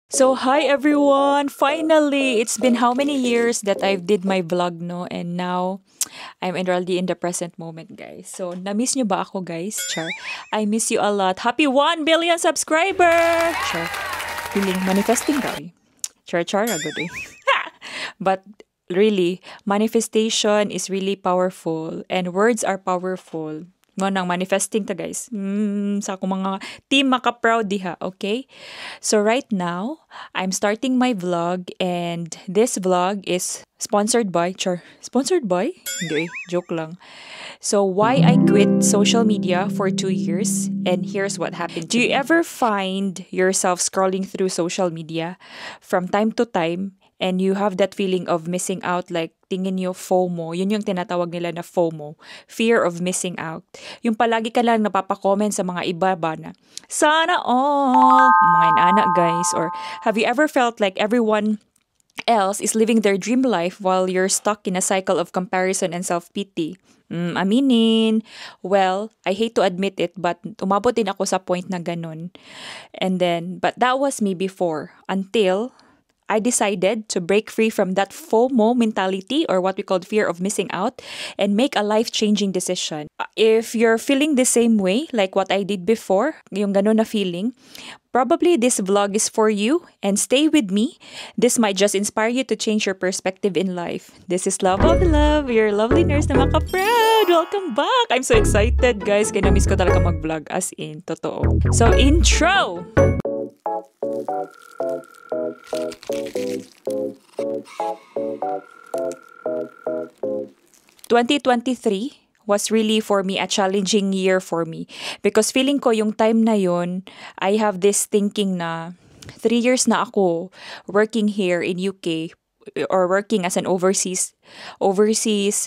So hi everyone! Finally, it's been how many years that I did my vlog, no? And now I'm already in the present moment, guys. So na-miss nyo ba ako, guys? Char. I miss you a lot. Happy 1 billion subscriber! Char. Feeling manifesting daw eh. Char, agad eh. But really, manifestation is really powerful and words are powerful. Nga nang manifesting ta guys. Sa akong mga team maka-proud diha, okay? So right now, I'm starting my vlog and this vlog is sponsored by, sponsored by? Hindi, joke lang. So why I quit social media for 2 years and here's what happened. Do you ever find yourself scrolling through social media from time to time and you have that feeling of missing out, like tingin nyo FOMO, yun yung tinatawag nila na FOMO, fear of missing out. Yung palagi ka lang napapa-comment sa mga iba ba na, sana all, mga inaanak guys, or have you ever felt like everyone else is living their dream life while you're stuck in a cycle of comparison and self-pity? Aminin. Well, I hate to admit it, but umabot din ako sa point na ganun. But that was me before, until I decided to break free from that FOMO mentality, or what we call fear of missing out, and make a life-changing decision. If you're feeling the same way, like what I did before, yung ganun na feeling, probably this vlog is for you, and stay with me. This might just inspire you to change your perspective in life. This is Love of Love, your lovely nurse na maka-proud. Welcome back! I'm so excited, guys. Kaya na-miss ko talaga mag-vlog, as in, totoo. So, intro! 2023 was really for me a challenging year for me because feeling ko yung time na yon, I have this thinking na 3 years na ako working here in UK or working as an overseas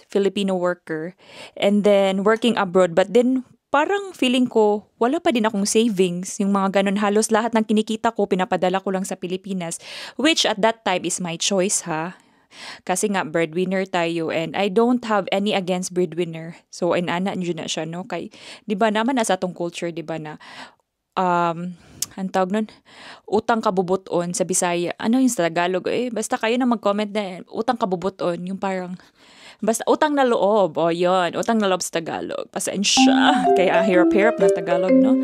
Filipino worker and then working abroad, but then parang feeling ko, wala pa din akong savings. Yung mga ganun, halos lahat ng kinikita ko, pinapadala ko lang sa Pilipinas. Which at that time is my choice, ha? Kasi nga, breadwinner tayo and I don't have any against breadwinner. So, inana nyo na siya, no? Kay, di ba naman nasa atong culture, di ba na, ang tawag nun, utang kabubuton sa Bisaya. Ano yung sa Tagalog? Basta kayo na mag-comment na, utang kabubuton, yung parang, basta utang na loob. O, yun. Utang na loob sa Tagalog. Pasensya. Kaya hirap-hirap ng Tagalog, no?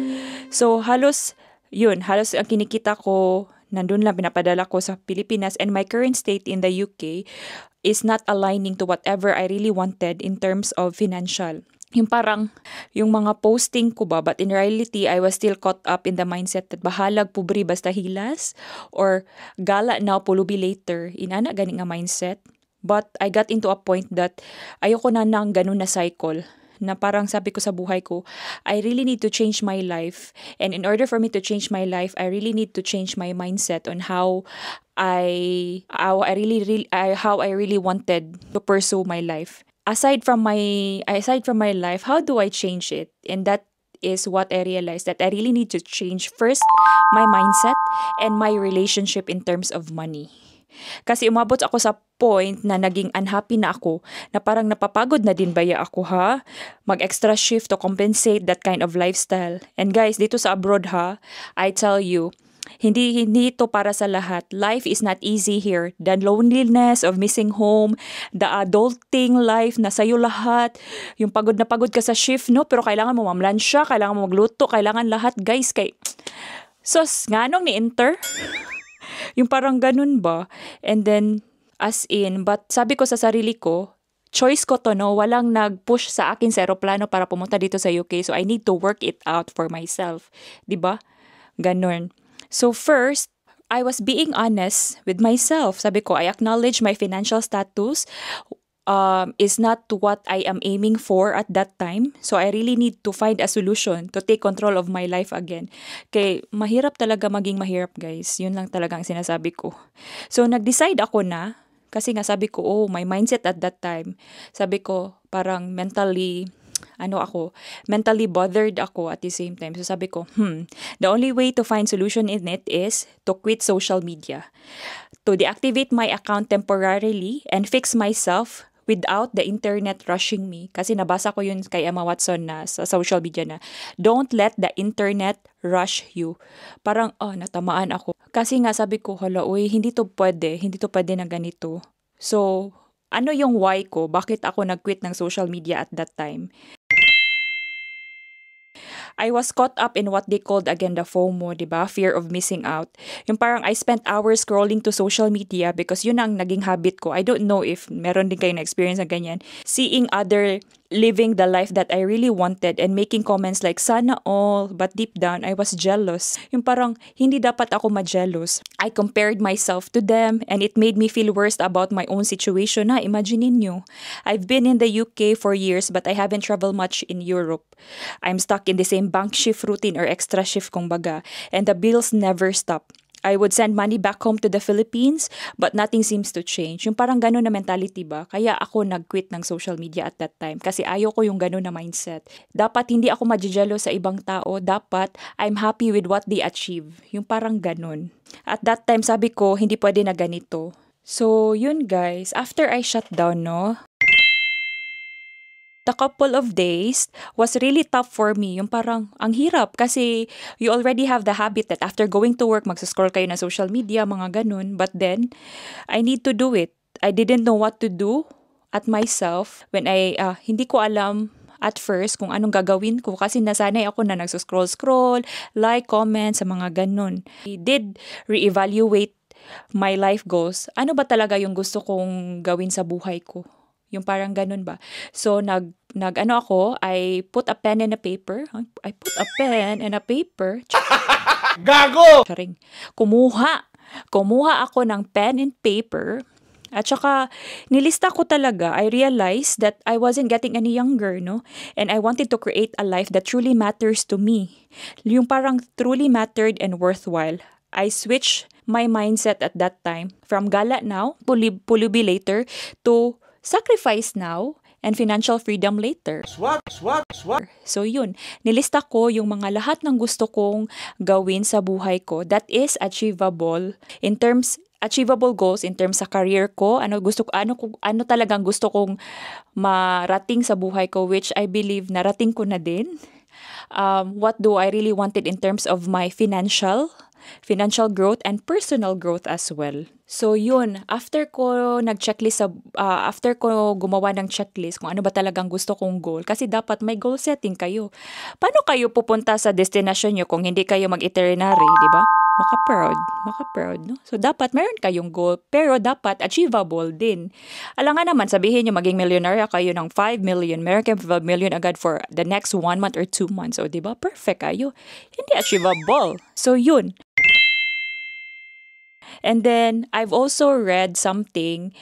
So, halos ang kinikita ko, nandun lang pinapadala ko sa Pilipinas, and my current state in the UK is not aligning to whatever I really wanted in terms of financial. Yung parang, yung mga posting ko ba, but in reality, I was still caught up in the mindset that bahalag pubri basta hilas, or gala now pulubi later. Inana gani nga mindset. But I got into a point that ayoko na nang ganun na cycle. Na parang sabi ko sa buhay ko, I really need to change my life. And in order for me to change my life, I really need to change my mindset on how I really wanted to pursue my life. Aside from my life, how do I change it? And that is what I realized, that I really need to change first my mindset and my relationship in terms of money. Kasi umabot ako sa point na naging unhappy na ako, na parang napapagod na din baya ako, ha? Mag-extra shift to compensate that kind of lifestyle. And guys, dito sa abroad, ha, I tell you, hindi ito para sa lahat. Life is not easy here. The loneliness of missing home, the adulting life na sa'yo lahat, yung pagod na pagod ka sa shift, no? Pero kailangan mo mamlansya, kailangan mo magluto, kailangan lahat, guys. Sos, nganong ni Inter? Yung parang ganun ba? And then, but sabi ko sa sarili ko, choice ko to, no? Walang nag-push sa akin sa aeroplano para pumunta dito sa UK. So, I need to work it out for myself. 'Di ba? Ganun. So, first, I was being honest with myself. Sabi ko, I acknowledge my financial status is not what I am aiming for at that time. So, I really need to find a solution to take control of my life again. Kaya mahirap talaga maging mahirap, guys. Yun lang talaga ang sinasabi ko. So, nag-decide ako na, kasi nga sabi ko, my mindset at that time, sabi ko, parang mentally bothered ako at the same time. So, sabi ko, the only way to find solution in it is to quit social media. To deactivate my account temporarily and fix myself without the internet rushing me. Kasi nabasa ko yun kay Emma Watson na sa social media na, don't let the internet rush you. Parang, natamaan ako. Kasi nga sabi ko, hala, uy, hindi to pwede na ganito. So, ano yung why ko? Bakit ako nag-quit ng social media at that time? I was caught up in what they called again the FOMO, 'di ba? Fear of missing out. Yung parang I spent hours scrolling to social media because yun ang naging habit ko. I don't know if meron din kayo na experience na ganyan. Seeing other living the life that I really wanted and making comments like sana all, but deep down I was jealous. Yung parang hindi dapat ako ma-jealous. I compared myself to them and it made me feel worse about my own situation. Ha, imagine niyo. I've been in the UK for years but I haven't traveled much in Europe. I'm stuck in the same bank shift routine or extra shift kung baga and the bills never stop. I would send money back home to the Philippines, but nothing seems to change. Yung parang gano'n na mentality ba? Kaya ako nag-quit ng social media at that time kasi ayaw ko yung gano'n na mindset. Dapat hindi ako majejelo sa ibang tao. Dapat I'm happy with what they achieve. Yung parang gano'n. At that time sabi ko, hindi pwede na ganito. So, yun guys. After I shut down, no? The couple of days was really tough for me. Yung parang, ang hirap kasi you already have the habit that after going to work, magsascroll kayo na social media, mga ganun. But then, I need to do it. I didn't know what to do at myself when hindi ko alam at first kung anong gagawin ko kasi nasanay ako na nagsuscroll-scroll, like, comment, sa mga ganun. I did reevaluate my life goals. Ano ba talaga yung gusto kong gawin sa buhay ko? Yung parang ganun ba? So, I put a pen and a paper. I put a pen and a paper. Gago! Charing. Kumuha ako ng pen and paper. At saka, nilista ko talaga. I realized that I wasn't getting any younger, no? And I wanted to create a life that truly matters to me. Yung parang truly mattered and worthwhile. I switched my mindset at that time from gala now, pulubi later, to sacrifice now and financial freedom later. Swag. So yun, nilista ko yung mga lahat ng gusto kong gawin sa buhay ko that is achievable goals in terms sa career ko, ano talagang gusto kong marating sa buhay ko, which I believe narating ko na din. What do I really wanted in terms of my financial growth and personal growth as well. So yun, after ko gumawa ng checklist kung ano ba talagang gusto kong goal, kasi dapat may goal setting kayo. Paano kayo pupunta sa destination nyo kung hindi kayo mag-itinerary, di ba? Maka-proud, no? So dapat meron kayong goal, pero dapat achievable din. Alam nga naman, sabihin nyo maging milyonarya kayo ng 5 million, meron kayo 5 million agad for the next 1 month or 2 months. O di ba? Perfect kayo. Hindi achievable. So yun. And then, I've also read something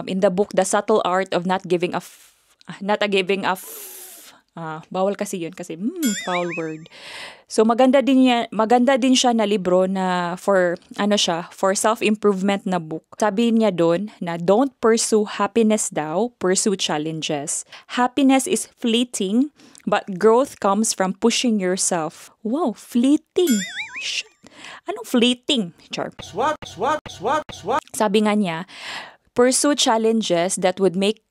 in the book, The Subtle Art of Not Giving a bawal kasi yun kasi foul word. So maganda din siya na libro na for self-improvement na book. Sabi niya doon na don't pursue happiness daw, pursue challenges. Happiness is fleeting, but growth comes from pushing yourself. Wow, fleeting. Shit. Anong fleeting? Char. Swag. Sabi nga niya, pursue challenges that would make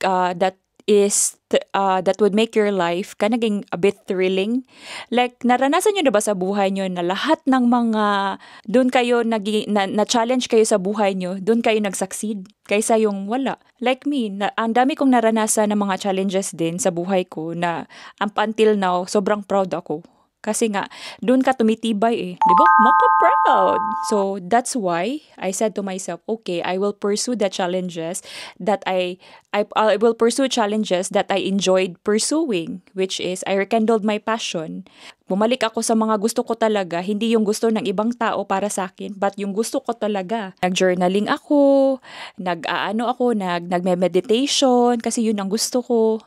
your life naging a bit thrilling. Like, naranasan nyo na ba sa buhay nyo na lahat ng mga doon kayo na-challenge kayo sa buhay nyo, doon kayo nag-succeed kaysa yung wala. Like me, ang dami kong naranasan ng mga challenges din sa buhay ko na up until now, sobrang proud ako. Kasi nga, doon ka tumitibay eh. Di ba? Maka-proud! So, that's why I said to myself, okay, I will pursue the challenges that I will pursue challenges that I enjoyed pursuing, which is, I rekindled my passion. Bumalik ako sa mga gusto ko talaga, hindi yung gusto ng ibang tao para sa akin, but yung gusto ko talaga. Nag-journaling ako, nagme-meditation, kasi yun ang gusto ko.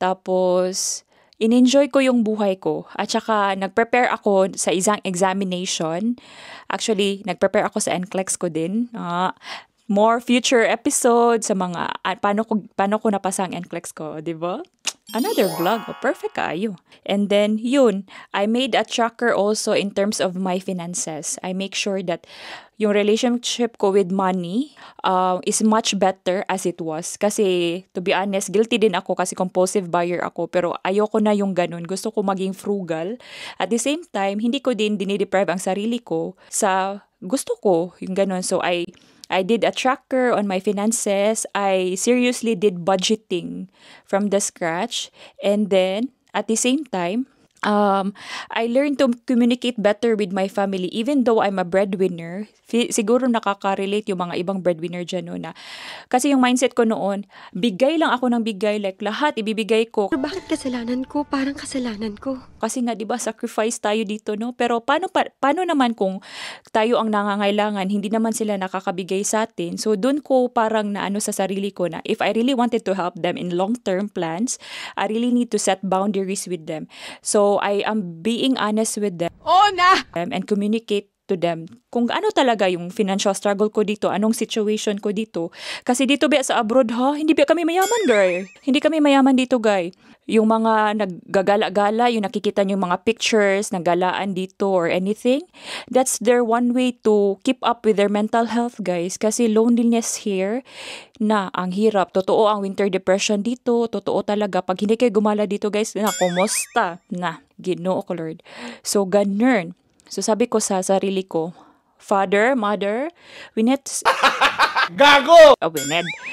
Tapos, in-enjoy ko yung buhay ko at saka nag-prepare ako sa isang examination. Actually, nag-prepare ako sa NCLEX ko din. more future episodes sa mga paano ko napasa ang NCLEX ko, 'di ba? Another vlog, perfect kayo. And then yun, I made a tracker also in terms of my finances. I make sure that yung relationship ko with money is much better as it was. Kasi to be honest, guilty din ako kasi compulsive buyer ako, pero ayoko na yung ganun. Gusto ko maging frugal. At the same time, hindi ko din dinideprive ang sarili ko sa gusto ko, yung ganun. So I did a tracker on my finances. I seriously did budgeting from the scratch. And then, at the same time, I learned to communicate better with my family even though I'm a breadwinner. Siguro nakaka-relate yung mga ibang breadwinner dyan no, na kasi yung mindset ko noon, bigay lang ako ng bigay, like lahat ibibigay ko. Pero bakit kasalanan ko? Parang kasalanan ko. Kasi nga 'di ba sacrifice tayo dito no, pero paano naman kung tayo ang nangangailangan, hindi naman sila nakakabigay sa atin. So doon ko parang naano sa sarili ko na if I really wanted to help them in long-term plans, I really need to set boundaries with them. So I am being honest with them. And communicate to them kung ano talaga yung financial struggle ko dito, anong situation ko dito. Kasi dito ba sa abroad hindi ba kami mayaman, girl? Hindi kami mayaman dito, guy. Yung mga naggagala-gala, yung nakikita nyo yung mga pictures, naggalaan dito or anything, that's their one way to keep up with their mental health, guys. Kasi loneliness here, na ang hirap. Totoo ang winter depression dito. Totoo talaga. Pag hindi kayo gumala dito, guys, na kumusta? Na, Ginoo ko, Lord. So, ganun. So, sabi ko sa sarili ko, Father, Mother, we need to... Gago!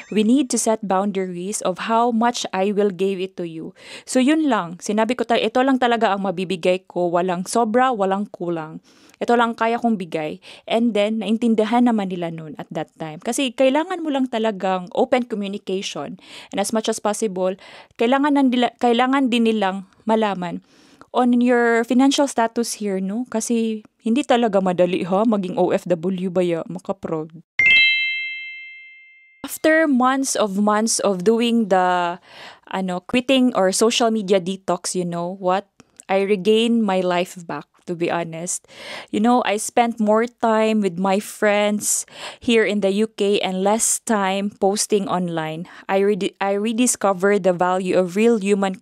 We need to set boundaries of how much I will give it to you. So, yun lang. Sinabi ko ito lang talaga ang mabibigay ko. Walang sobra, walang kulang. Ito lang kaya kong bigay. And then, naintindihan naman nila noon at that time. Kasi kailangan mo lang talagang open communication. And as much as possible, kailangan din nilang malaman on your financial status here, no? Kasi hindi talaga madali maging OFW ba makaproud. After months of doing the quitting or social media detox, you know what? I regained my life back, to be honest. You know, I spent more time with my friends here in the UK and less time posting online. I rediscovered the value of real human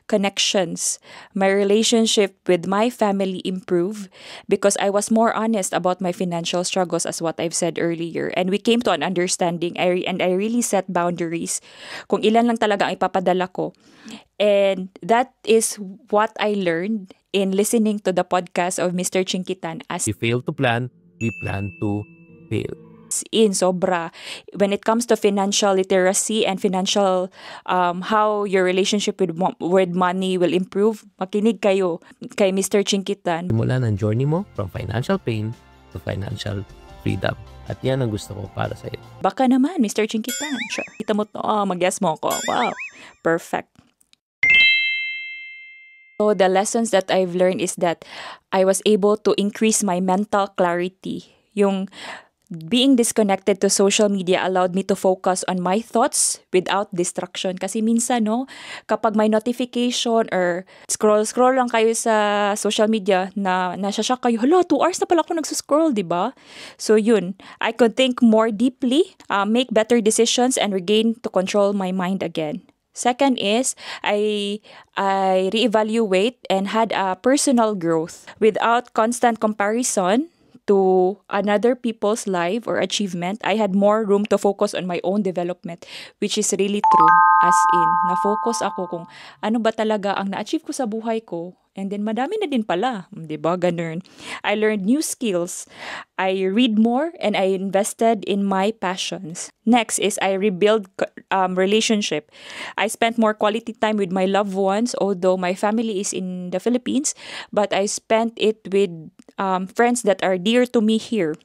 connections. My relationship with my family improved because I was more honest about my financial struggles, as what I've said earlier. And we came to an understanding, and I really set boundaries kung ilan lang talaga ang ipapadala ko. And that is what I learned in listening to the podcast of Mr. Chinkitan. As we fail to plan, we plan to fail. In sobra, when it comes to financial literacy and financial how your relationship with money will improve, makinig kayo kay Mr. Chinkitan. Simula ng journey mo from financial pain to financial freedom. At yan ang gusto ko para sa iyo. Baka naman, Mr. Chinkitan. Sure. Kita mo to, mag-guess mo ko. Wow, perfect. So the lessons that I've learned is that I was able to increase my mental clarity. Yung being disconnected to social media allowed me to focus on my thoughts without distraction. Kasi minsan, no, kapag may notification or scroll lang kayo sa social media na nasashock kayo, 2 hours na pala ako nagsuscroll, di ba? So yun, I could think more deeply, make better decisions, and regain to control my mind again. Second is, I reevaluate and had a personal growth without constant comparison to another people's life or achievement. I had more room to focus on my own development, which is really true. As in, na-focus ako kung ano ba talaga ang na-achieve ko sa buhay ko. And then, madami na din pala. Diba? Ganun. I learned new skills. I read more and I invested in my passions. Next is I rebuild relationship. I spent more quality time with my loved ones, although my family is in the Philippines, but I spent it with friends that are dear to me here,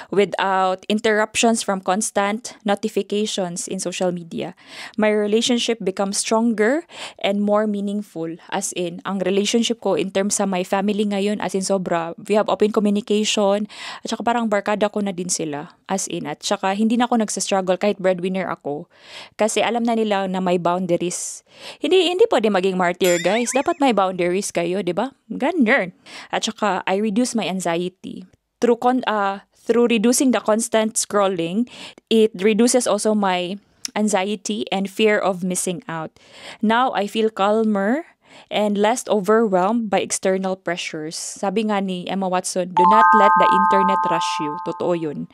without interruptions from constant notifications in social media. My relationship becomes stronger and more meaningful. As in, ang relationship ko in terms sa my family ngayon, as in sobra, we have open communication, at saka parang barkada ko na din sila. As in, at saka hindi na ako nagsastruggle kahit breadwinner ako. Kasi alam na nila na may boundaries. Hindi pwede maging martyr, guys. Dapat may boundaries kayo, di ba? Ganun. At saka, I reduce my anxiety. through reducing the constant scrolling, it reduces also my anxiety and fear of missing out. Now, I feel calmer and less overwhelmed by external pressures. Sabi nga ni Emma Watson, do not let the internet rush you. Totoo yun.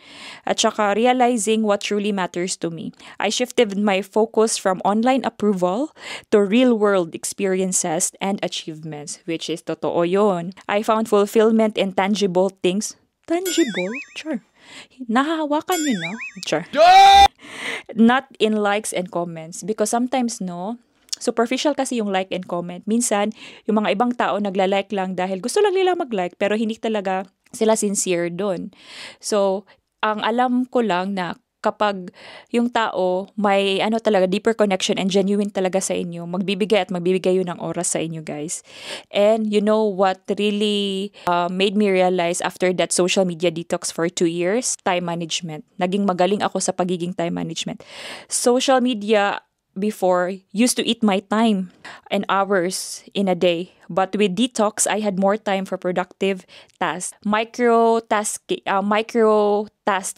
At saka realizing what truly matters to me. I shifted my focus from online approval to real-world experiences and achievements, which is totoo yun. I found fulfillment in tangible things. Tangible? Sure. Nahahawakan yun, no? Sure. Not in likes and comments. Because sometimes, no, superficial kasi yung like and comment. Minsan, yung mga ibang tao nagla-like lang dahil gusto lang nila mag-like pero hindi talaga sila sincere doon. So, ang alam ko lang na kapag yung tao may talaga deeper connection and genuine talaga sa inyo, magbibigay yun ng oras sa inyo, guys. And you know what really made me realize after that social media detox for 2 years? Time management. Naging magaling ako sa pagiging time management. Social media before used to eat my time and hours in a day. But with detox, I had more time for productive tasks. Micro task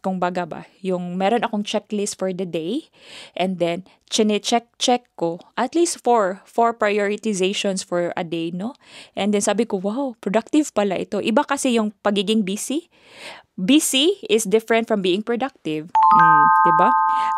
kung baga ba. Yung meron akong checklist for the day and then check ko at least four prioritizations for a day, no? And then sabi ko, wow, productive pala ito. Iba kasi yung pagiging busy. Busy is different from being productive. Diba?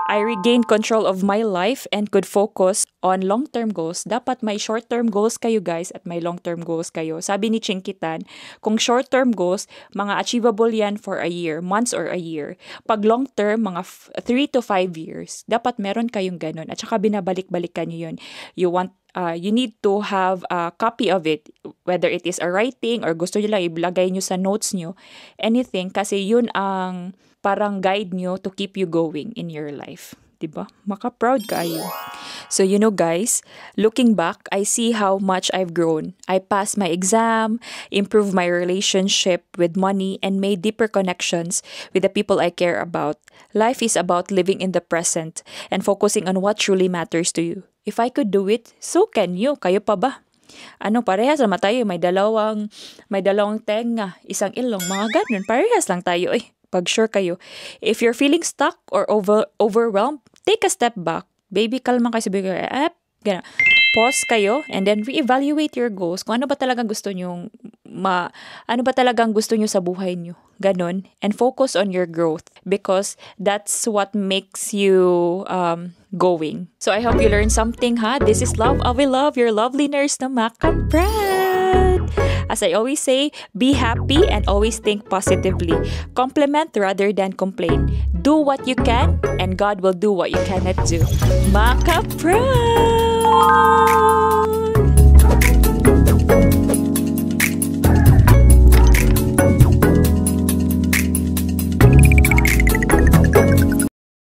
I regained control of my life and could focus on long-term goals. Dapat may short-term goals kayo, guys, at may long-term goals kayo. Sabi ni Chinkitan, kung short-term goals, mga achievable yan for a year, months or a year. Pag long-term, mga 3 to 5 years, dapat meron kayong ganun. At saka binabalik-balikan nyo yun. You need to have a copy of it, whether it is a writing or gusto nyo lang ilagay nyo sa notes nyo, anything, kasi yun ang parang guide nyo to keep you going in your life. Diba? Maka-proud kayo. So, you know, guys, looking back, I see how much I've grown. I passed my exam, improved my relationship with money, and made deeper connections with the people I care about. Life is about living in the present and focusing on what truly matters to you. If I could do it, so can you. Kayo pa ba? Parehas naman tayo. May dalawang tenga, isang ilong, mga ganun. Parehas lang tayo pag sure kayo. If you're feeling stuck or overwhelmed, take a step back. Baby, kalma kayo, sabi ko, gana. Pause kayo and then reevaluate your goals. Kung ano ba talagang gusto nyo sa buhay nyo. Ganon. And focus on your growth because that's what makes you going. So I hope you learned something, ha? This is Love Avi Love, your lovely nurse na Maka-Brad. As I always say, be happy and always think positively. Compliment rather than complain. Do what you can and God will do what you cannot do. Maka-Brad!